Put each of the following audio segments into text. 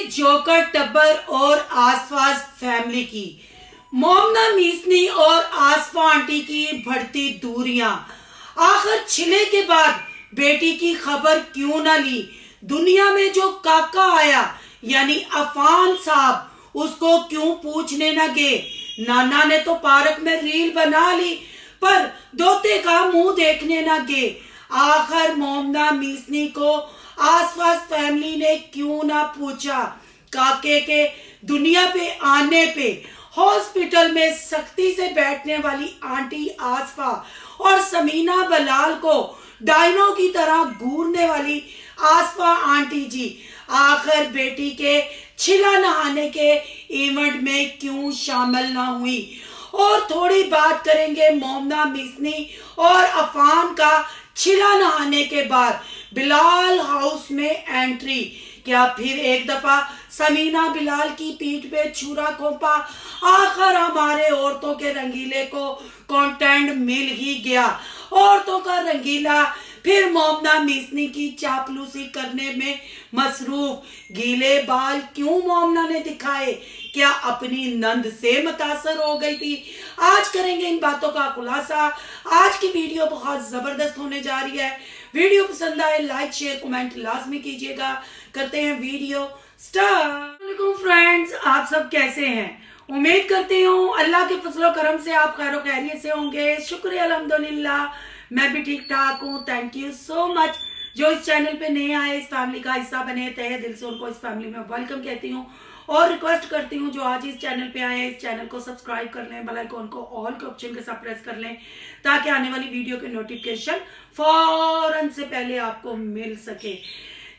Joker टब्बर और आसपास फैमिली की, मोमना मीसनी और आसफा आंटी की बढ़ती दूरियां। आखिर छिले के बाद बेटी की खबर क्यों ना ली? दुनिया में जो काका आया यानी अफान साहब, उसको क्यों पूछने न गए? नाना ने तो पार्क में रील बना ली, पर दोते का मुंह देखने न गए। आखिर मोमना मीसनी को आसपास फैमिली ने क्यों ना पूछा? काके के दुनिया पे आने पे हॉस्पिटल में सख्ती से बैठने वाली आंटी आसफा और समीना बलाल को डायनो की तरह घूरने वाली आसफा आंटी जी आखिर बेटी के छिला नहाने के इवेंट में क्यों शामिल ना हुई? और थोड़ी बात करेंगे मोमना मिसनी और अफान का छिला नहाने के बाद बिलाल हाउस में एंट्री। क्या फिर एक दफा समीना बिलाल की पीठ पे छुरा घोंपा? आखिर हमारे औरतों के रंगीले को कंटेंट मिल ही गया। औरतों का रंगीला फिर मोमना मिसनी की चापलूसी करने में मसरूफ। गीले बाल क्यों मोमना ने दिखाए? क्या अपनी नंद से मुतासर हो गई थी? आज करेंगे इन बातों का खुलासा। आज की वीडियो बहुत जबरदस्त होने जा रही है। वीडियो पसंद आए लाइक शेयर कमेंट लाजमी कीजिएगा। करते हैं वीडियो स्टार्ट। फ्रेंड्स, आप सब कैसे हैं? उम्मीद करती हूँ अल्लाह के फजलो करम से आप खैर खैरियत से होंगे। शुक्रिया अल्हम्दुलिल्लाह, मैं भी ठीक ठाक हूँ। Thank you so much. जो इस चैनल पे नए आए, इस फैमिली का हिस्सा बने, तहे दिल से उनको इस फैमिली में वेलकम कहती हूँ और रिक्वेस्ट करती हूँ जो आज इस चैनल पे आए इस चैनल को सब्सक्राइब कर लें, बेल आइकन को ऑल के ऑप्शन के साथ प्रेस कर लें ताकि आने वाली वीडियो के नोटिफिकेशन फौरन से पहले आपको मिल सके।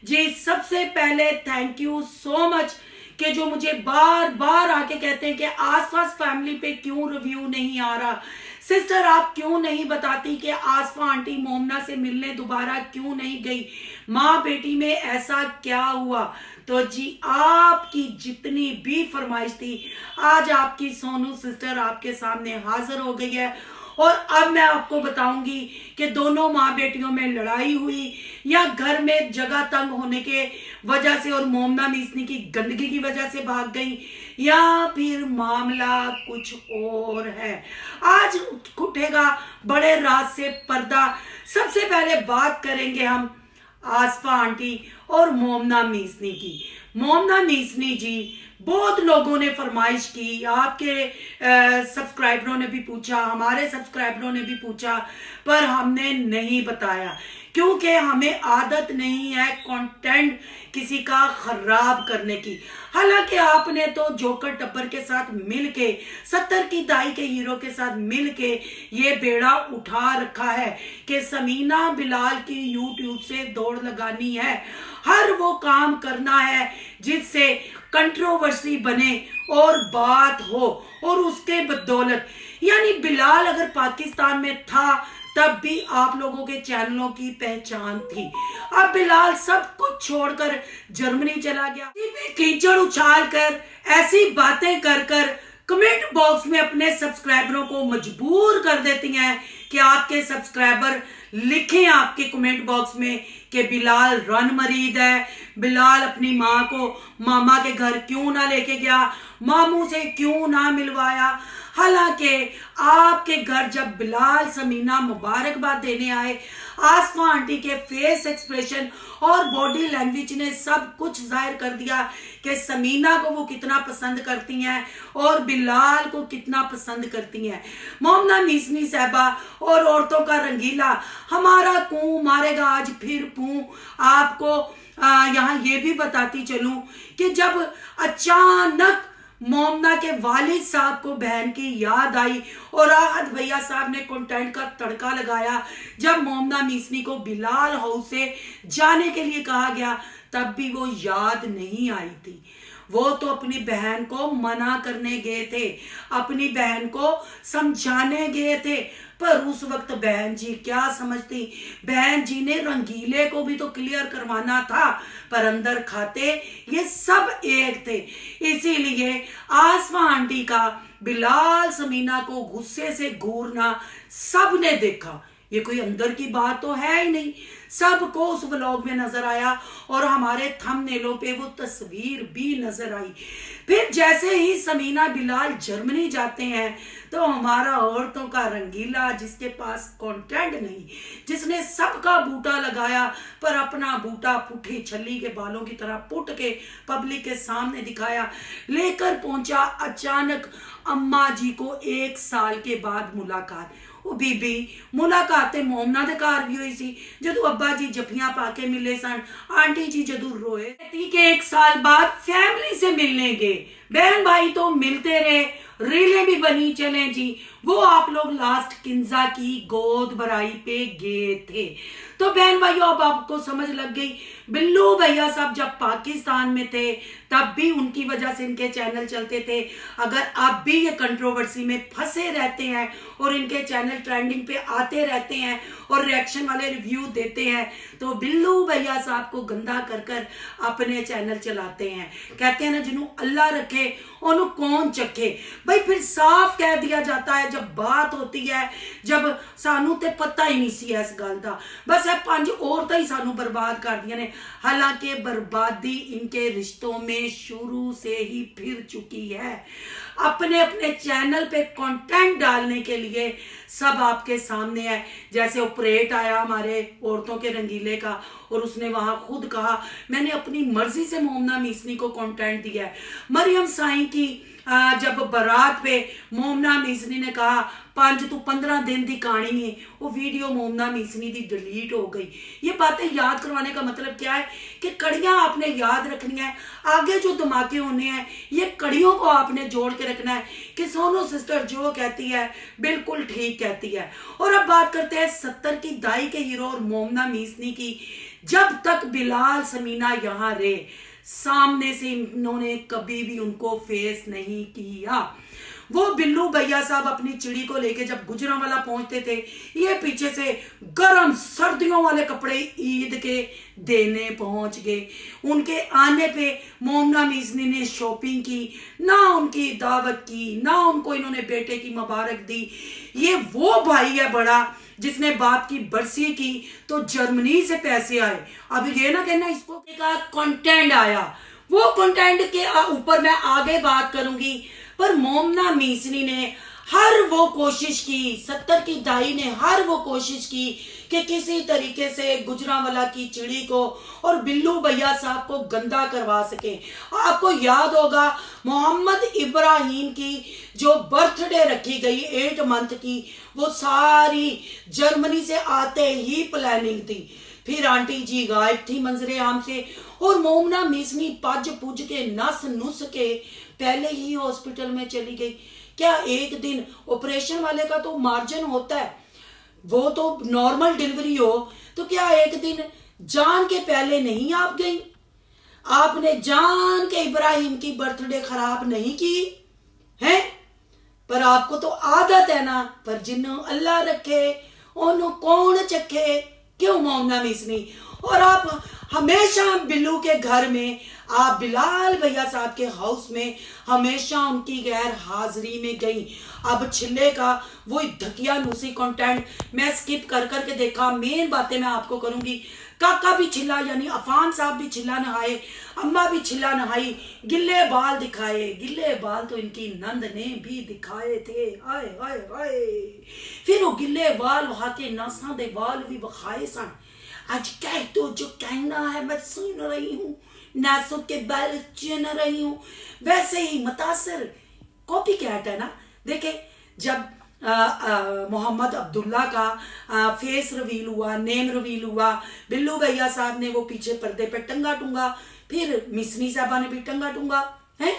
जी, सबसे पहले थैंक यू सो मच कि जो मुझे बार बार आके कहते हैं कि आसपास फैमिली पे क्यों रिव्यू नहीं आ रहा। सिस्टर, आप क्यों नहीं बताती कि आसफा आंटी मोमना से मिलने दोबारा क्यों नहीं गई? माँ बेटी में ऐसा क्या हुआ? तो जी, आपकी जितनी भी फरमाइश थी आज आपकी सोनू सिस्टर आपके सामने हाजिर हो गई है। और अब मैं आपको बताऊंगी कि दोनों माँ बेटियों में लड़ाई हुई या घर में जगह तंग होने के वजह से और मोमना मिसनी की गंदगी की वजह से भाग गई, या फिर मामला कुछ और है। आज उठेगा बड़े राज से पर्दा। सबसे पहले बात करेंगे हम आसफा आंटी और मोमना मिसनी की। मोमना मिसनी जी, बहुत लोगों ने फरमाइश की, आपके सब्सक्राइबरों ने भी पूछा, हमारे सब्सक्राइबरों ने भी पूछा, पर हमने नहीं बताया क्योंकि हमें आदत नहीं है कंटेंट किसी का खराब करने की। हालांकि आपने तो जोकर टब्बर के साथ मिलके 70 की दाई के हीरो के साथ मिलके ये बेड़ा उठा रखा है कि समीना बिलाल की यूट्यूब से दौड़ लगानी है, हर वो काम करना है जिससे कंट्रोवर्सी बने और बात हो, और उसके बदौलत यानी बिलाल अगर पाकिस्तान में था तब भी आप लोगों के चैनलों की पहचान थी। अब बिलाल सब कुछ छोड़कर जर्मनी चला गया, कीचड़ उछाल कर ऐसी बातें कर कर कमेंट बॉक्स में अपने सब्सक्राइबरों को मजबूर कर देती हैं कि आपके सब्सक्राइबर लिखें आपके कमेंट बॉक्स में कि बिलाल रन मरीद है, बिलाल अपनी माँ को मामा के घर क्यों ना लेके गया, मामू से क्यों ना मिलवाया। हालांकि आपके घर जब बिलाल समीना मुबारकबाद देने आए, आसफा आंटी के फेस एक्सप्रेशन और बॉडी लैंग्वेज ने सब कुछ जाहिर कर दिया कि समीना को वो कितना पसंद करती हैं और बिलाल को कितना पसंद करती हैं। मोमना मिसनी साहबा और औरतों का रंगीला, हमारा कुएं मारेगा आज फिर पूं। आपको यहाँ ये भी बताती चलूं कि जब अचानक मोमना के वालिद साहब को बहन की याद आई और राहत भैया साहब ने कंटेंट का तड़का लगाया, जब मोमना मिसनी को बिलाल हाउस से जाने के लिए कहा गया तब भी वो याद नहीं आई थी। वो तो अपनी बहन को मना करने गए थे, अपनी बहन को समझाने गए थे, पर उस वक्त बहन जी क्या समझती? बहन जी ने रंगीले को भी तो क्लियर करवाना था, पर अंदर खाते ये सब एक थे। इसीलिए आसफा आंटी का बिलाल समीना को गुस्से से घूरना सबने देखा। ये कोई अंदर की बात तो है ही नहीं। सबको उस व्लॉग में नजर आया और हमारे थंबनेलों पे वो तस्वीर भी नजर आई। फिर जैसे ही समीना बिलाल जर्मनी जाते हैं तो हमारा औरतों का रंगीला, जिसके पास कंटेंट नहीं, जिसने सबका बूटा लगाया पर अपना बूटा पुठी छल्ली के बालों की तरह पुट के पब्लिक के सामने दिखाया, लेकर पहुंचा अचानक अम्मा जी को 1 साल के बाद मुलाकात। वो बीबी मुलाकात मोमना दे घर भी हुई सी, जदू अब्बा जी जफियां पाके मिले सन, आंटी जी जदू रोए के 1 साल बाद फैमिली से मिलने गए। बहन भाई तो मिलते रहे, रीलें भी बनी चले जी। वो आप लोग लास्ट किंजा की गोद भराई पे गए थे। तो बहन भाइयों अब आपको समझ लग गई, बिल्लू भैया साहब जब पाकिस्तान में थे तब भी उनकी वजह से इनके चैनल चलते थे। अगर आप भी ये कंट्रोवर्सी में फंसे रहते हैं और इनके चैनल ट्रेंडिंग पे आते रहते हैं और रिएक्शन वाले रिव्यू देते हैं तो बिल्लू भैया साहब को गंदा कर कर अपने चैनल चलाते हैं। कहते हैं ना, जिन्हों अल्लाह रखे उन्हों कौन चखे। भाई फिर साफ कह दिया जाता है जब बात होती है, जब सानू ते पता ही नहीं सी इस गल का, बस है 5 औरतां ही सानू बर्बाद कर दिया ने। हालांकि बर्बादी इनके रिश्तों में शुरू से ही फिर चुकी है। अपने अपने चैनल पे कंटेंट डालने के लिए सब आपके सामने है। जैसे ऑपरेट आया हमारे औरतों के रंगीले का और उसने वहां खुद कहा मैंने अपनी मर्जी से मोमना मीसनी को कंटेंट दिया है। मरियम साई की जब बारात पे मोमना मीसनी ने कहा 5 तो 15 दिन की कहानी है, वो वीडियो मोमना मीसनी की डिलीट हो गई। ये बातें याद करवाने का मतलब क्या है कि कड़ियां आपने याद रखनी है, आगे जो धमाके होने हैं ये कड़ियों को आपने जोड़ के रखना है कि सोनू सिस्टर जो कहती है बिल्कुल ठीक कहती है। और अब बात करते हैं 70 की दाई के हीरो और मोमना मीसनी की। जब तक बिलाल समीना यहाँ रहे सामने से इन्होंने कभी भी उनको फेस नहीं किया। वो बिल्लू भैया साहब अपनी चिड़ी को लेके जब गुजरांवाला पहुंचते थे ये पीछे से गरम सर्दियों वाले कपड़े ईद के देने पहुंच गए। उनके आने पे मोमना मीसनी ने शॉपिंग की, ना उनकी दावत की, ना उनको इन्होंने बेटे की मुबारक दी। ये वो भाई है बड़ा जिसने बाप की बरसी की तो जर्मनी से पैसे आए। अब ये ना कहना इसको कंटेंट आया, वो कंटेंट के ऊपर मैं आगे बात करूंगी। पर मोमना मीसनी ने हर वो कोशिश की, 70 की दाई ने हर वो कोशिश की कि किसी तरीके से गुजरांवाला की चिड़ी को और बिल्लू भैया साहब को गंदा करवा सके। आपको याद होगा मोहम्मद इब्राहिम की जो बर्थडे रखी गई 8 मंथ की, वो सारी जर्मनी से आते ही प्लानिंग थी। फिर आंटी जी गायब थी मंजरे आम से और मोमना मीसनी पज पुज के नस नुस के पहले ही हॉस्पिटल में चली गई। क्या एक दिन ऑपरेशन वाले का तो मार्जिन होता है, वो तो नॉर्मल डिलीवरी हो, तो क्या एक दिन जान के पहले नहीं आप गई? आपने जान के इब्राहिम की बर्थडे खराब नहीं की है? पर आपको तो आदत है ना, पर जिन्हों अल्लाह रखे उन्हों कौन चखे। क्यों मोमना मीसनी? और आप हमेशा बिल्लू के घर में, आप बिलाल भैया साहब के हाउस में हमेशा उनकी गैर हाजिरी में गई। अब छिल्ले का वो धकिया लूसी कंटेंट मैं स्किप कर करके देखा। मेन बातें मैं आपको करूंगी। काका भी छिल्ला यानी अफान साहब भी छिल्ला नहाए, अम्मा भी छिल्ला नहाई, गिल्ले बाल दिखाए। गिल्ले बाल तो इनकी नंद ने भी दिखाए थे, हाय हाय हाय। फिर वो गिल्ले बाल वहां के नासा दे बाल भी बखाए सन। आज कह तो जो कहना है मैं सुन रही हूँ, नासों के बाल चुन रही हूँ। वैसे ही मुतासिर कॉपी कैट है ना। देखे जब मोहम्मद अब्दुल्ला का फेस रिवील हुआ, नेम रिवील हुआ, बिल्लू भैया साहब ने वो पीछे पर्दे पे टंगा टूंगा, फिर मिसनी साहबा ने भी टंगा टूंगा है,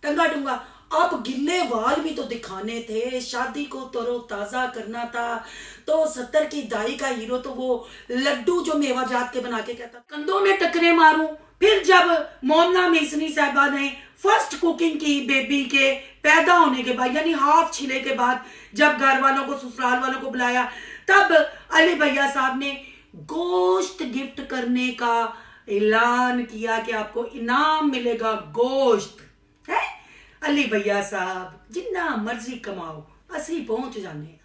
टंगा टूंगा। अब गिल्ले वाल भी तो दिखाने थे, शादी को तरो ताजा करना था। तो 70 की दाई का हीरो तो वो लड्डू जो मेवा जात के बना के कहता कंधों में टकरे मारूं। फिर जब मोमना मीसनी साहबा ने फर्स्ट कुकिंग की बेबी के पैदा होने के बाद यानी हाफ छिले के बाद, जब घर वालों को ससुराल वालों को बुलाया, तब अली भैया साहब ने गोश्त गिफ्ट करने का ऐलान किया कि आपको इनाम मिलेगा गोश्त है। अली भैया साहब जिन्ना मर्जी कमाओ, असी पहुंच जाने,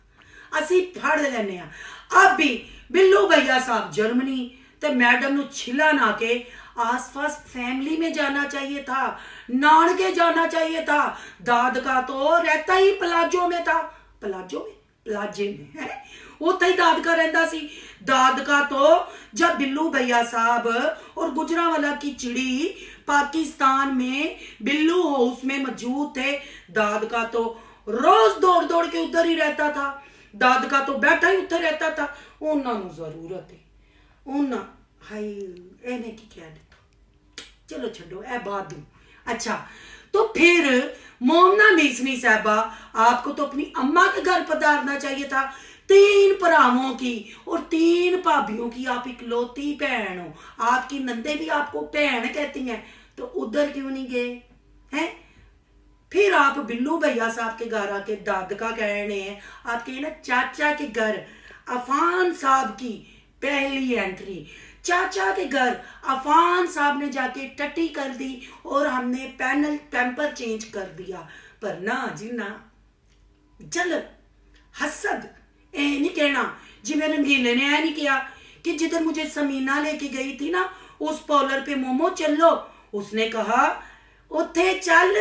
असी फड़ लेने। अब भी बिल्लू भैया साहब जर्मनी ते मैडम नु छिला ना के आसपास फैमिली में जाना चाहिए था, नानके जाना चाहिए था। दादका तो रहता ही प्लाजो में था, प्लाजे में है, उत्थे ही दादका रहंदा सी। दादका तो जब बिल्लू भैया साहब और गुजरांवाला की चिड़ी पाकिस्तान में बिल्लू हाउस में मौजूद थे, दादका तो रोज दौड़ दौड़ के उधर ही रहता था। दादका तो बैठा ही उत्थे रहता था। उन्होंने जरूरत है उन्होंने हाई एने की क्या दिता, चलो छो ए बात दूं। अच्छा तो फिर मोमना मीसनी साहबा आपको तो अपनी अम्मा के घर पधारना चाहिए था। 3 भरावों की और 3 भाभियों की आप इकलौती बहन हो, आपकी नंदे भी आपको बहन कहती हैं, तो उधर क्यों नहीं गए हैं? फिर आप बिल्लू भैया साहब के घर आके दादका कह रहे हैं, आपके ना चाचा के घर अफान साहब की पहली एंट्री, चाचा के घर अफान साहब ने जाके टट्टी कर दी और हमने पैम्पर चेंज कर दिया। पर ना जी ना, जल हसद ए नहीं कहना जिवें रंगीले ने ऐ नहीं किया कि जिधर मुझे समीना लेके गई थी ना उस पॉलर पे मोमो चलो, उसने कहा उत्थे चल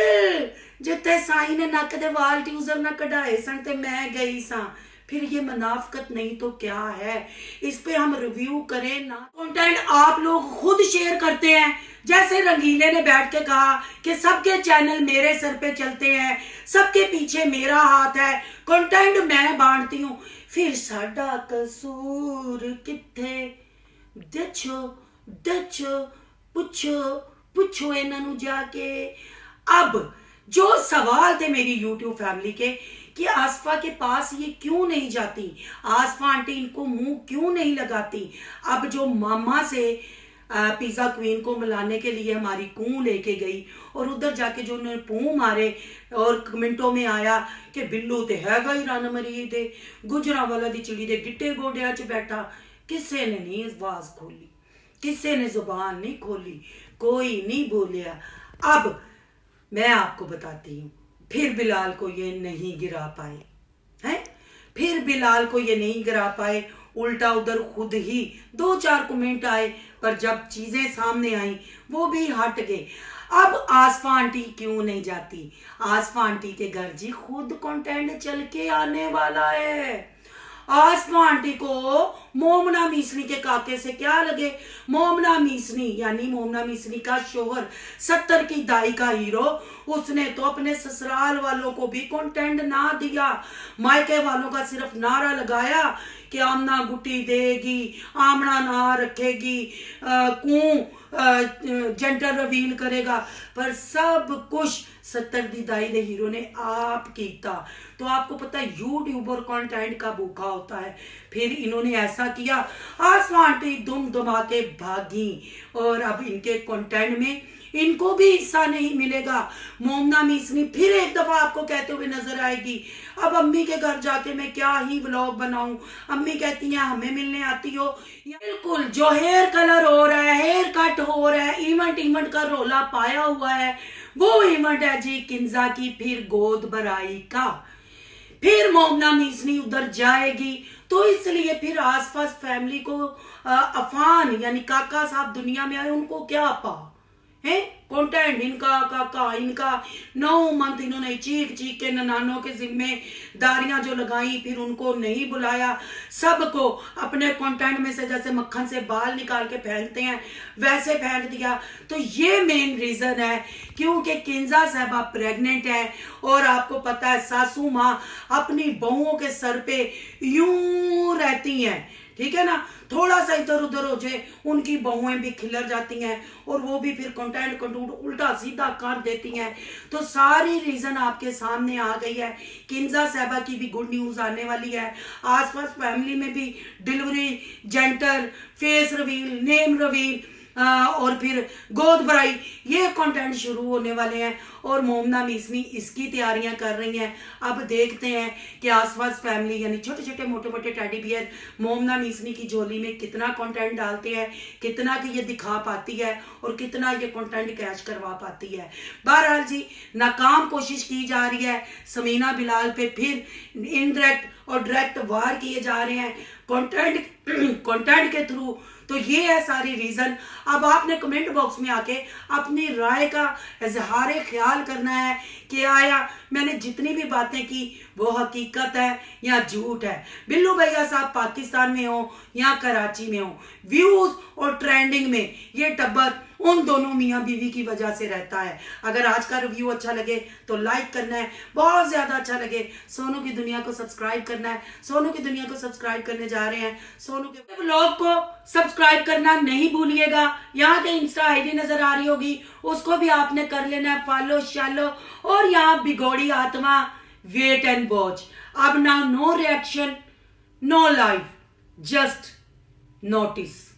जिथे साई ने नक दे वाल ट्यूजर ना कढ़ाए सन ते मैं गई सा। फिर ये मुनाफकत नहीं तो क्या है? इस पे हम रिव्यू करें ना, कंटेंट आप लोग खुद शेयर करते हैं। जैसे रंगीले ने बैठ के कहा कि सबके चैनल मेरे सर पे चलते हैं, सबके पीछे मेरा हाथ है, कंटेंट मैं बांटती हूँ। फिर साडा कसूर किथे? दछो दछो पुछो इन्हों जाके। अब जो सवाल थे मेरी यूट्यूब फैमिली के कि आसफा के पास ये क्यों नहीं जाती, आसफा आंटी इनको मुंह क्यों नहीं लगाती। अब जो मामा से पिज्जा क्वीन को मिलाने के लिए हमारी कूं लेके गई और उधर जाके जो उन्होंने पूं मारे और कमेंटों में आया कि बिल्लू ते हैगा ही रन मरी दे, गुजरांवाला दी चिड़ी दे गिट्टे गोडिया च बैठा। किसी ने नहीं आवाज खोली, किसी ने जुबान नहीं खोली, कोई नहीं बोलिया। अब मैं आपको बताती हूँ, फिर बिलाल को ये नहीं गिरा पाए हैं, फिर बिलाल को ये नहीं गिरा पाए, उल्टा उधर खुद ही 2-4 कमेंट आए, पर जब चीजें सामने आई वो भी हट गए। अब आसफा आंटी क्यों नहीं जाती? आसफा आंटी के घर जी खुद कंटेंट चल के आने वाला है। आसफा आंटी को मोमना मीसनी के काके से क्या लगे? मोमना मीसनी यानी मोमना मीसनी का शोहर 70 की दाई का हीरो, उसने तो अपने ससुराल वालों को भी कंटेंट ना दिया, मायके वालों का सिर्फ नारा लगाया कि आमना गुट्टी देगी, आमना ना रखेगी, जेंटर रिवील करेगा, पर सब कुछ 70 दी दाई दे हीरो ने आप कीता। तो आपको पता है यूट्यूबर कंटेंट का भूखा होता है। फिर इन्होंने ऐसा किया, आसफा आंटी दुम दुमा के भागी और अब इनके कंटेंट में इनको भी हिस्सा नहीं मिलेगा। मोमना मीसनी फिर एक दफा आपको कहते हुए नजर आएगी, अब अम्मी के घर जाके मैं क्या ही व्लॉग बनाऊं, अम्मी कहती हैं हमें मिलने आती हो। बिल्कुल जो हेयर कलर हो रहा है, हेयर कट हो रहा है, इवेंट का रोला पाया हुआ है, वो इवेंट है जी किंजा की फिर गोद भराई का। फिर मोमना मीसनी उधर जाएगी, तो इसलिए फिर आसपास फैमिली को अफान यानी काका साहब दुनिया में आए, उनको क्या पा है कंटेंट इनका काका इनका 9 मंथ इन्होंने चीख के ननानों के जिम्मेदारियां जो लगाई, फिर उनको नहीं बुलाया, सबको अपने कंटेंट में से जैसे मक्खन से बाल निकाल के फेंकते हैं वैसे फेंक दिया। तो ये मेन रीजन है क्योंकि किंजा साहबा प्रेग्नेंट है और आपको पता है सासू माँ अपनी बहुओं के सर पे यूं रहती हैं, ठीक है ना, थोड़ा सा इधर उधर हो जाए उनकी बहुएं भी खिलर जाती हैं और वो भी फिर कंटेंट उल्टा सीधा कर देती हैं। तो सारी रीजन आपके सामने आ गई है। किंजा साहबा की भी गुड न्यूज आने वाली है, आसपास फैमिली में भी delivery, gender, face reveal, name reveal और फिर गोद भराई, ये कंटेंट शुरू होने वाले हैं और मोमना मीसनी इसकी तैयारियां कर रही हैं। अब देखते हैं कि आसपास फैमिली यानी छोटे छोटे मोटे मोटे टेडी बियर मोमना मीसनी की झोली में कितना कंटेंट डालते हैं, कितना कि ये दिखा पाती है और कितना ये कंटेंट कैच करवा पाती है। बहरहाल जी नाकाम कोशिश की जा रही है, समीना बिलाल पे फिर इनडायरेक्ट और डायरेक्ट वार किए जा रहे हैं। कंटेंट कंटेंट के थ्रू। तो ये है सारी रीजन। अब आपने कमेंट बॉक्स में आके अपनी राय का इजहार ख्याल करना है कि आया मैंने जितनी भी बातें की वो हकीकत है या झूठ है। बिल्लू भैया साहब पाकिस्तान में हो या कराची में हो, व्यूज और ट्रेंडिंग में ये टब्बर उन दोनों मियाँ बीवी की वजह से रहता है। अगर आज का रिव्यू अच्छा लगे तो लाइक करना है, बहुत ज्यादा अच्छा लगे सोनू की दुनिया को सब्सक्राइब करना है। सोनू की दुनिया को सब्सक्राइब करने जा रहे हैं, सोनू के व्लॉग को सब्सक्राइब करना नहीं भूलिएगा। यहाँ के इंस्टा आईडी नजर आ रही होगी, उसको भी आपने कर लेना है फॉलो शालो। और यहाँ बिगोड़ी आत्मा वेट एंड वॉच। अब ना no reaction, no live, just notice.